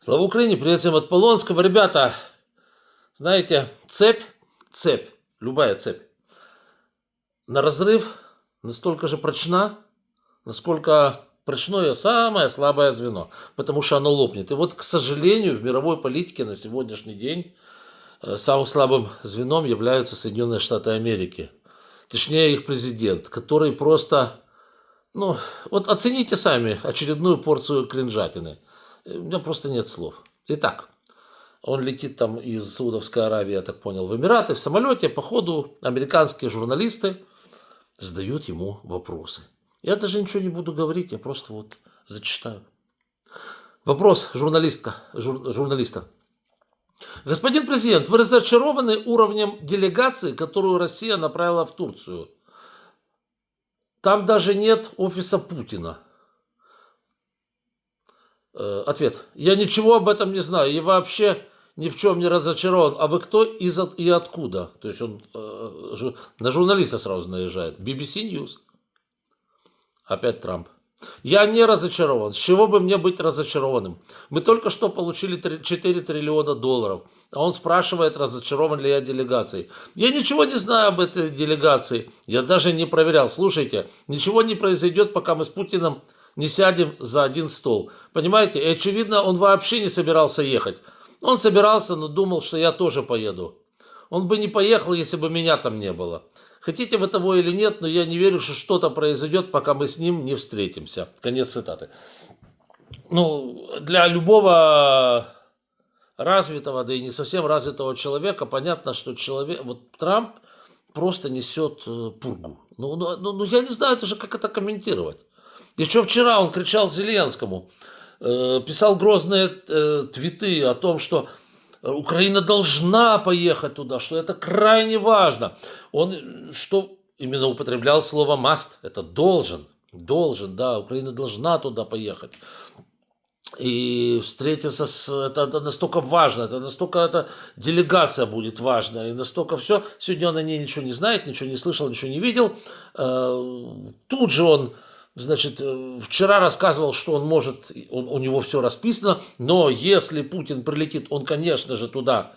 Слава Украине, привет всем от Полонского. Ребята, знаете, цепь, любая цепь, на разрыв настолько же прочна, насколько прочно ее самое слабое звено, потому что оно лопнет. И вот, к сожалению, в мировой политике на сегодняшний день самым слабым звеном являются Соединенные Штаты Америки. Точнее, их президент, который просто, ну, вот оцените сами очередную порцию кринжатины. У меня просто нет слов. Итак, он летит там из Саудовской Аравии, я так понял, в Эмираты, в самолете. По ходу американские журналисты задают ему вопросы. Я даже ничего не буду говорить, я просто вот зачитаю. Вопрос журналиста. Господин президент, вы разочарованы уровнем делегации, которую Россия направила в Турцию? Там даже нет офиса Путина. Ответ. Я ничего об этом не знаю и вообще ни в чем не разочарован. А вы кто и откуда? То есть он на журналиста сразу наезжает. BBC News. Опять Трамп. Я не разочарован. С чего бы мне быть разочарованным? Мы только что получили 4 триллиона долларов. А он спрашивает, разочарован ли я делегацией. Я ничего не знаю об этой делегации. Я даже не проверял. Слушайте, ничего не произойдет, пока мы с Путиным не сядем за один стол. Понимаете? И очевидно, он вообще не собирался ехать. Он собирался, но думал, что я тоже поеду. Он бы не поехал, если бы меня там не было. Хотите вы того или нет, но я не верю, что что-то произойдет, пока мы с ним не встретимся. Конец цитаты. Ну, для любого развитого, да и не совсем развитого человека, понятно, что человек, вот Трамп просто несет пургу. Ну, я не знаю даже, как это комментировать. Еще вчера он кричал Зеленскому, писал грозные твиты о том, что Украина должна поехать туда, что это крайне важно. Он что именно употреблял слово must, это должен, да, Украина должна туда поехать. И встретиться это настолько важно, это настолько эта делегация будет важна, и настолько все. Сегодня он о ней ничего не знает, ничего не слышал, ничего не видел. Тут же он, значит, вчера рассказывал, что он может, у него все расписано, но если Путин прилетит, он, конечно же, туда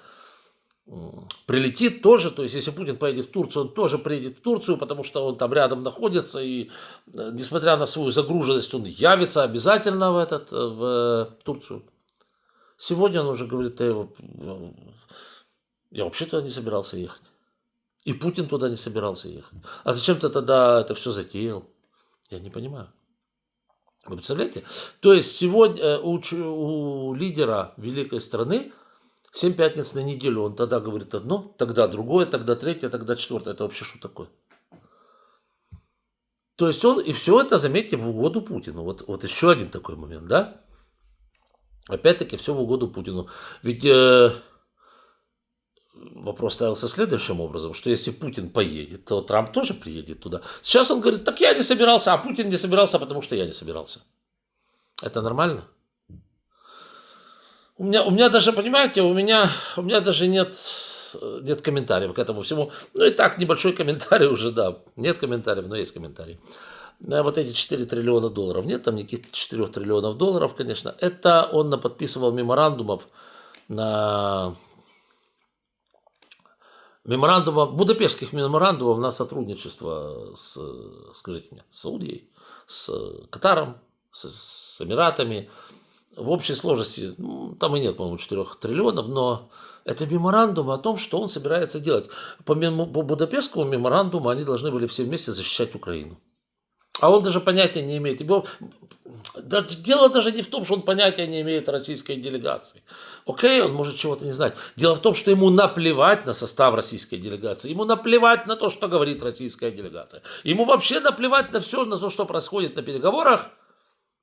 прилетит тоже, то есть если Путин поедет в Турцию, он тоже приедет в Турцию, потому что он там рядом находится, и несмотря на свою загруженность, он явится обязательно в Турцию. Сегодня он уже говорит, я вообще туда не собирался ехать. И Путин туда не собирался ехать. А зачем ты тогда это все затеял? Я не понимаю. Вы представляете? То есть сегодня у лидера великой страны 7 пятниц на неделю. Он тогда говорит одно, тогда другое, тогда третье, тогда четвертое. Это вообще что такое? То есть он, и все это, заметьте, в угоду Путину. Вот еще один такой момент, да? Опять-таки все в угоду Путину. Ведь вопрос ставился следующим образом, что если Путин поедет, то Трамп тоже приедет туда. Сейчас он говорит, так я не собирался, а Путин не собирался, потому что я не собирался. Это нормально? У меня даже, понимаете, у меня даже нет комментариев к этому всему. Ну и так, небольшой комментарий уже, да. Нет комментариев, но есть комментарий. Вот эти 4 триллиона долларов. Нет там никаких 4 триллионов долларов, конечно. Это он наподписывал меморандумов будапештских меморандумов на сотрудничество с, скажите мне, с Саудией, с Катаром, с Эмиратами. В общей сложности, там и нет, по-моему, 4 триллионов, но это меморандум о том, что он собирается делать. По Будапештскому меморандуму они должны были все вместе защищать Украину. А он даже понятия не имеет. Дело даже не в том, что он понятия не имеет о российской делегации. Окей, он может чего-то не знать. Дело в том, что ему наплевать на состав российской делегации. Ему наплевать на то, что говорит российская делегация. Ему вообще наплевать на все, на то, что происходит на переговорах.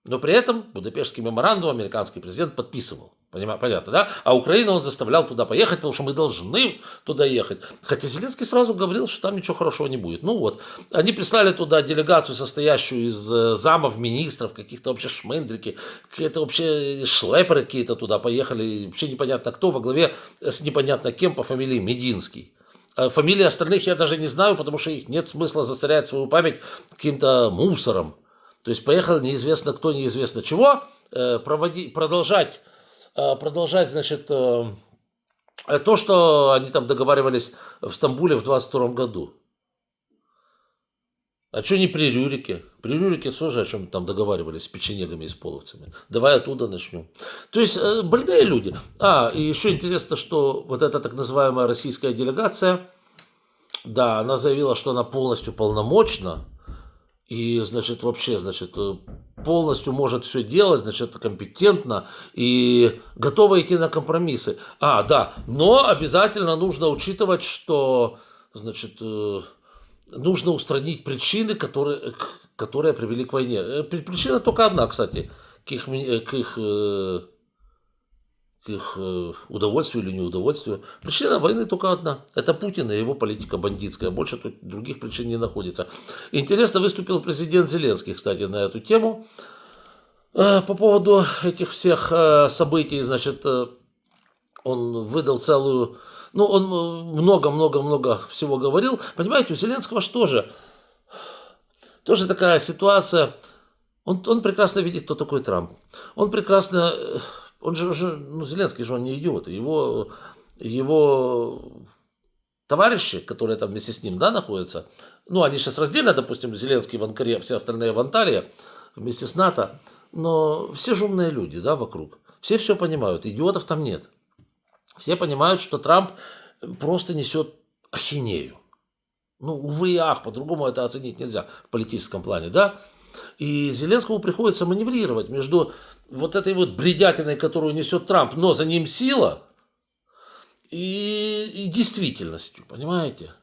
Но при этом Будапештский меморандум американский президент подписывал. Понятно, да? А Украину он заставлял туда поехать, потому что мы должны туда ехать. Хотя Зеленский сразу говорил, что там ничего хорошего не будет. Ну вот, они прислали туда делегацию, состоящую из замов, министров, каких-то вообще шмендрики, какие-то вообще шлеперы какие-то туда поехали. Вообще непонятно кто, во главе с непонятно кем по фамилии Мединский. Фамилии остальных я даже не знаю, потому что их нет смысла засорять свою память каким-то мусором. То есть поехал неизвестно кто, неизвестно чего, продолжать продолжать, значит, то, что они там договаривались в Стамбуле в 22 году. А что не при Рюрике? При Рюрике тоже о чем там договаривались с печенегами и с половцами. Давай оттуда начнем. То есть больные люди. И еще интересно, что вот эта так называемая российская делегация, да, она заявила, что она полностью полномочна и, значит, вообще, значит, полностью может все делать, значит, компетентно и готова идти на компромиссы. Да, но обязательно нужно учитывать, что, значит, нужно устранить причины, которые привели к войне. Причина только одна, кстати, к их удовольствию или неудовольствию. Причина войны только одна. Это Путин и его политика бандитская. Больше тут других причин не находится. Интересно выступил президент Зеленский, кстати, на эту тему. По поводу этих всех событий, значит, он выдал целую... он много-много-много всего говорил. Понимаете, у Зеленского что же? Тоже такая ситуация. Он прекрасно видит, кто такой Трамп. Он прекрасно... Он же уже... Зеленский же он не идиот. Его товарищи, которые там вместе с ним, да, находятся, они сейчас раздельно, допустим, Зеленский в Анкаре, а все остальные в Анталии, вместе с НАТО, но все же умные люди, да, вокруг. Все понимают, идиотов там нет. Все понимают, что Трамп просто несет ахинею. Увы и ах, по-другому это оценить нельзя в политическом плане, да. И Зеленскому приходится маневрировать между вот этой вот бредятиной, которую несет Трамп, но за ним сила, и действительностью, понимаете?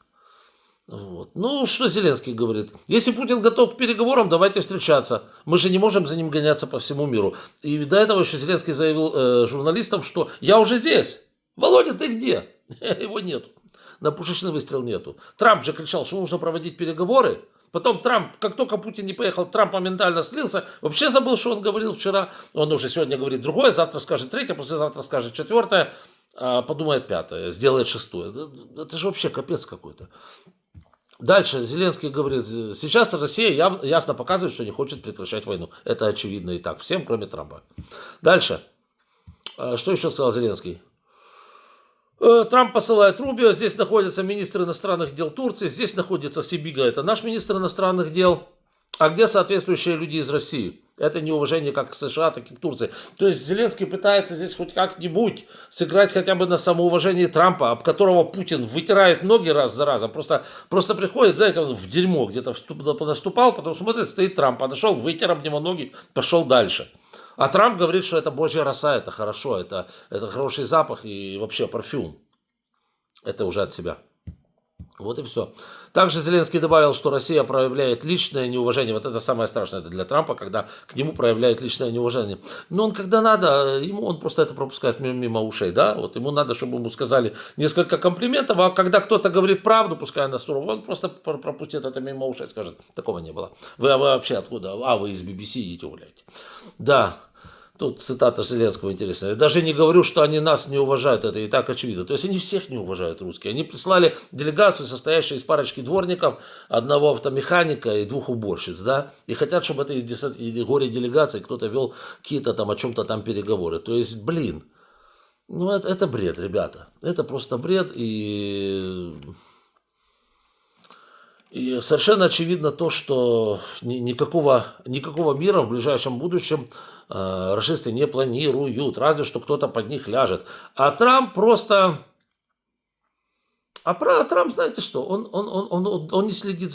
Вот. Что Зеленский говорит? Если Путин готов к переговорам, давайте встречаться. Мы же не можем за ним гоняться по всему миру. И до этого еще Зеленский заявил журналистам, что я уже здесь. Володя, ты где? Его нету. На пушечный выстрел нету. Трамп же кричал, что нужно проводить переговоры. Потом Трамп, как только Путин не поехал, Трамп моментально слился. Вообще забыл, что он говорил вчера. Он уже сегодня говорит другое, завтра скажет третье, послезавтра скажет четвертое, подумает пятое, сделает шестое. Это же вообще капец какой-то. Дальше Зеленский говорит, сейчас Россия ясно показывает, что не хочет прекращать войну. Это очевидно и так, всем, кроме Трампа. Дальше. Что еще сказал Зеленский? Трамп посылает Рубио, здесь находится министр иностранных дел Турции, здесь находится Сибига, это наш министр иностранных дел. А где соответствующие люди из России? Это неуважение как к США, так и к Турции. То есть Зеленский пытается здесь хоть как-нибудь сыграть хотя бы на самоуважении Трампа, об которого Путин вытирает ноги раз за разом. Просто приходит, знаете, он в дерьмо где-то наступал, потом смотрит, стоит Трамп, подошел, вытер об него ноги, пошел дальше. А Трамп говорит, что это божья роса, это хорошо, это хороший запах и вообще парфюм. Это уже от себя. Вот и все. Также Зеленский добавил, что Россия проявляет личное неуважение. Вот это самое страшное для Трампа, когда к нему проявляет личное неуважение. Но он, когда надо, он просто это пропускает мимо ушей. Да? Вот ему надо, чтобы ему сказали несколько комплиментов, а когда кто-то говорит правду, пускай она суровая, он просто пропустит это мимо ушей и скажет, такого не было. Вы вообще откуда? Вы из BBC идите гуляйте. Да. Тут цитата Зеленского интересная. Я даже не говорю, что они нас не уважают, это и так очевидно. То есть они всех не уважают, русские. Они прислали делегацию, состоящую из парочки дворников, одного автомеханика и 2 уборщиц, да, и хотят, чтобы этой горе-делегации кто-то вел какие-то там о чем-то там переговоры. То есть, это бред, ребята. Это просто бред, и совершенно очевидно то, что никакого мира в ближайшем будущем расисты не планируют, разве что кто-то под них ляжет. А Трамп просто... Трамп, знаете что, он не следит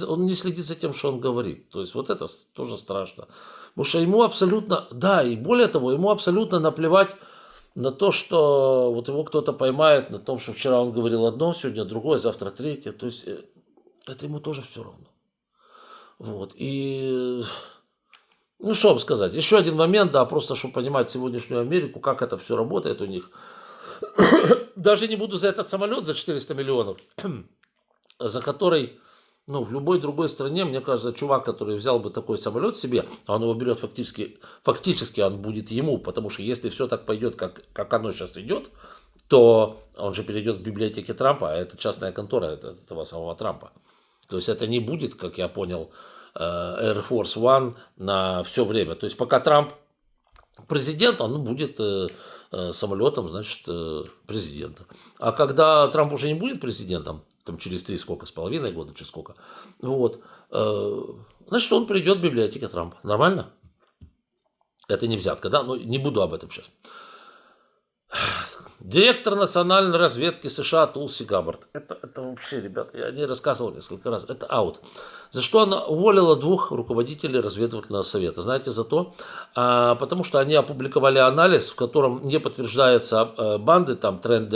за тем, что он говорит. То есть вот это тоже страшно. Потому что ему абсолютно... Да, и более того, ему абсолютно наплевать на то, что вот его кто-то поймает, на том, что вчера он говорил одно, сегодня другое, завтра третье. То есть это ему тоже все равно. Вот. И... что вам сказать? Еще один момент, да, просто чтобы понимать сегодняшнюю Америку, как это все работает у них. Даже не буду за этот самолет за 400 миллионов, за который, в любой другой стране, мне кажется, чувак, который взял бы такой самолет себе, а он его берет фактически он будет ему, потому что если все так пойдет, как оно сейчас идет, то он же перейдет к библиотеке Трампа, а это частная контора этого самого Трампа. То есть это не будет, как я понял, Air Force One на все время. То есть пока Трамп президент, он будет самолетом, значит, президента. А когда Трамп уже не будет президентом, там через 3,5 года, через сколько, вот, значит, он придет в библиотеке Трампа. Нормально? Это не взятка, да? Но не буду об этом сейчас. Директор национальной разведки США Тулси Габбард. Это вообще, ребята, я не рассказывал несколько раз. Это аут. За что она уволила 2 руководителей разведывательного совета? Знаете, за то, потому что они опубликовали анализ, в котором не подтверждается банды там Трен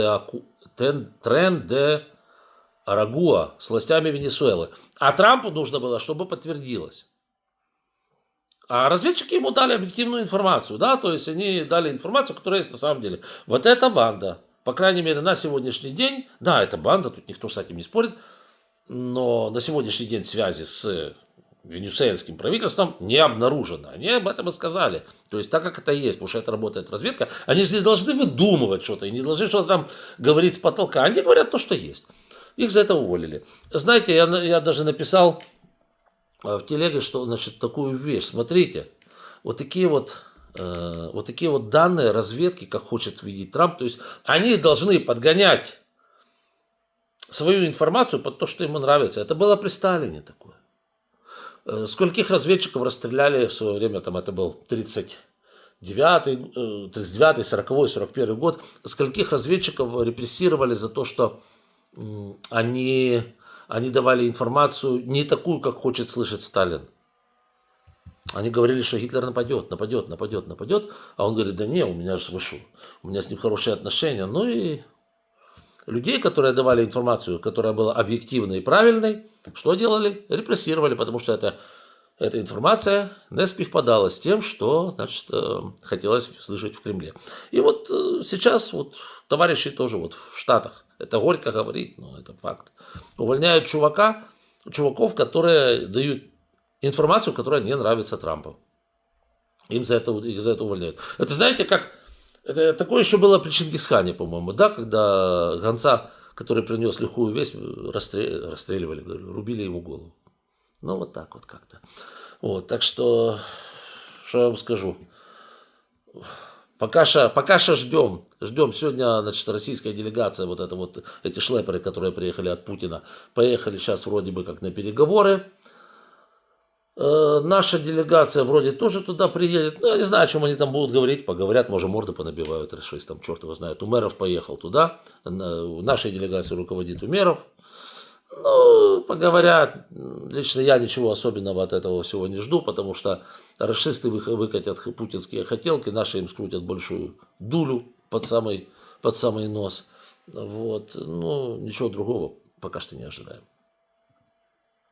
де Арагуа с властями Венесуэлы. А Трампу нужно было, чтобы подтвердилось. А разведчики ему дали объективную информацию, да, то есть они дали информацию, которая есть на самом деле. Вот эта банда, по крайней мере, на сегодняшний день, да, это банда, тут никто с этим не спорит, но на сегодняшний день связи с венесуэльским правительством не обнаружено. Они об этом и сказали. То есть так как это есть, потому что это работает разведка, они же не должны выдумывать что-то, и не должны что-то там говорить с потолка. Они говорят то, что есть. Их за это уволили. Знаете, я даже написал в телеге, что, значит, такую вещь. Смотрите, вот такие вот данные разведки, как хочет видеть Трамп, то есть они должны подгонять свою информацию под то, что ему нравится. Это было при Сталине такое. Скольких разведчиков расстреляли в свое время, там это был 39-й, 40-й, 41-й год, скольких разведчиков репрессировали за то, что они давали информацию не такую, как хочет слышать Сталин. Они говорили, что Гитлер нападет, а он говорит, да не, у меня же вышу, у меня с ним хорошие отношения. Ну и людей, которые давали информацию, которая была объективной и правильной, что делали? Репрессировали, потому что эта информация не совпадала с тем, что, значит, хотелось слышать в Кремле. И вот сейчас вот товарищи тоже вот в Штатах, это горько говорить, но это факт, увольняют чуваков, которые дают информацию, которая не нравится Трампу. Их за это увольняют. Это знаете, как... Это такое еще было при Чингисхане, по-моему, да, когда гонца, который принес лихую весть, расстреливали, говорю, рубили ему голову. Ну, вот так вот как-то. Вот, так что я вам скажу. Пока что ждем. Сегодня, значит, российская делегация, эти шлеперы, которые приехали от Путина, поехали сейчас вроде бы как на переговоры. Наша делегация вроде тоже туда приедет. Ну, я не знаю, о чем они там будут говорить. Поговорят, может, морды понабивают расистам. Черт его знает. Умеров поехал туда. Нашей делегацией руководит Умеров. Ну, поговорят. Лично я ничего особенного от этого всего не жду, потому что расисты выкатят путинские хотелки, наши им скрутят большую дулю под самый нос. Вот. Ну, ничего другого пока что не ожидаем.